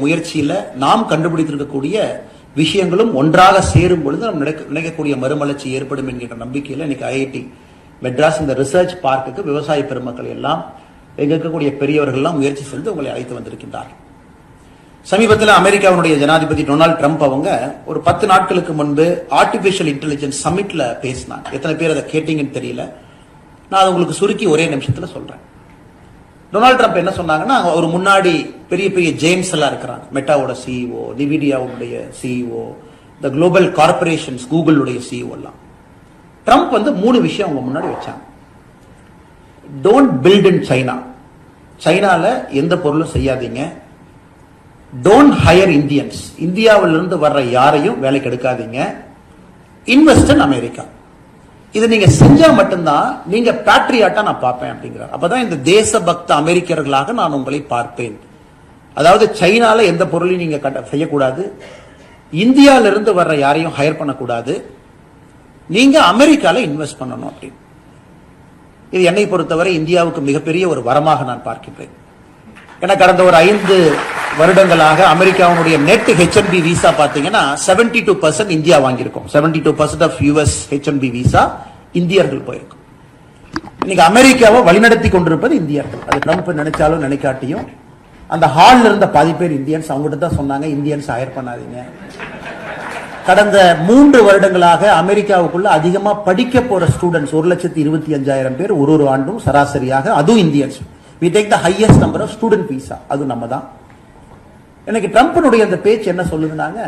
முயற்சியில நாம் கண்டுபிடித்திருக்கக்கூடிய விஷயங்களும் ஒன்றாக சேரும் பொழுது நம்ம நினைக்கக்கூடிய மறுமலர்ச்சி ஏற்படும் என்கின்ற நம்பிக்கையில் இன்னைக்கு ஐஐடி மெட்ராஸ் இந்த ரிசர்ச் பார்க்குக்கு விவசாய பெருமக்கள் எல்லாம் எங்க இருக்கக்கூடிய பெரியவர்கள் எல்லாம் முயற்சி செய்து உங்களை அழைத்து வந்திருக்கின்றார். சமீபத்தில் அமெரிக்காவுடைய ஜனாதிபதி டொனால்டு ட்ரம்ப் அவங்க ஒரு 10 நாட்களுக்கு முன்பு ஆர்டிபிஷியல் இன்டெலிஜென்ஸ் சமிட்ல பேசினாங்க. எத்தனை பேர் அதை கேட்டீங்கன்னு தெரியல. நான் அதை உங்களுக்கு சுருக்கி ஒரே நிமிஷத்துல சொல்றேன். டொனால்டு ட்ரம்ப் என்ன சொன்னாங்கன்னா, ஒரு முன்னாடி பெரிய பெரிய ஜெயின்ஸ் எல்லாம் இருக்கிறாங்க. மெட்டாவோட சிஇஓ, நிவிடியாவுடைய சிஇஓ, இந்த குளோபல் கார்பரேஷன்ஸ் கூகுளுடைய சிஇஓ எல்லாம். ட்ரம்ப் வந்து 3 விஷயம் அவங்க முன்னாடி வச்சாங்க. டோன்ட் பில்ட் இன் சைனா, சைனால எந்த பொருளும் செய்யாதீங்க. டோன்ட் ஹையர் இந்தியன்ஸ், இந்தியாவிலிருந்து வர்ற யாரையும் வேலைக்கு எடுக்காதீங்க. இன்வெஸ்ட் இன் அமெரிக்கா, இது நீங்க செஞ்சா மட்டும்தான் நீங்க பேட்ரியாட்டா நான் பார்ப்பேன் அப்படிங்கிறார். அப்பதான் இந்த தேசபக்த அமெரிக்கர்களாக நான் உங்களை பார்ப்பேன். அதாவது சைனால எந்த பொருளையும் நீங்க செய்யக்கூடாது, இந்தியாவில இருந்து வர்ற யாரையும் ஹையர் பண்ணக்கூடாது, நீங்க அமெரிக்கால இன்வெஸ்ட் பண்ணணும் அப்படின்னு. இது என்னை பொறுத்தவரை இந்தியாவுக்கு மிகப்பெரிய ஒரு வரமாக நான் பார்க்கின்றேன். ஏன்னா கடந்த ஒரு 5 வருடங்களாக அமெரிக்காவுடைய நெட் H1B விசா பாத்தீங்கன்னா 72% இந்தியா வாங்கியிருக்கோம். 72% ஆஃப் யூஎஸ் H1B விசா இந்தியர்கள் போயிருக்கும். இன்னைக்கு அமெரிக்காவை வழிநடத்தி கொண்டிருப்பது இந்தியர்கள். அது ட்ரம்ப் நினைச்சாலும் நினைக்காட்டியும் அந்த ஹால்ல இருந்த பாதி பேர் இந்தியன்ஸ். அவங்ககிட்ட தான் சொன்னாங்க இந்தியன்ஸ் ஹையர் பண்ணாதீங்க. கடந்த 3 வருடங்களாக அமெரிக்காவுக்குள்ள அதிகமா படிக்க போற ஸ்டூடெண்ட்ஸ் 1,25,000 பேர் ஒரு ஆண்டும் சராசரியாக, அதுவும் Indians. We take the highest number of student visa, அது நம்ம தான். எனக்கு ட்ரம்ப்னுடைய அந்த பேச்சு என்ன சொல்லுதுனாங்க,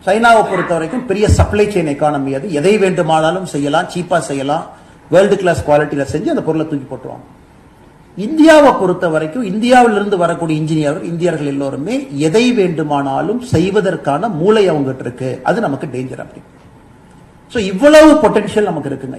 சைனாவை பொறுத்த வரைக்கும் பெரிய சப்ளை செயின் எக்கானமி, அது எதை வேண்டுமானாலும் செய்யலாம், சீப்பா செய்யலாம், வேர்ல்டு கிளாஸ் குவாலிட்டியில செஞ்சு அந்த பொருளை தூக்கி போட்டுருவாங்க. இந்தியாவை பொறுத்த வரைக்கும் இந்தியாவிலிருந்து வரக்கூடிய இந்தியர்கள் எல்லோருமே எதை வேண்டுமானாலும் செய்வதற்கான மூளை அவங்ககிட்ட இருக்கு. அது நமக்கு டேஞ்சர் அப்படி. சோ இவ்வளவு பொட்டன்ஷியல் நமக்கு இருக்குங்க.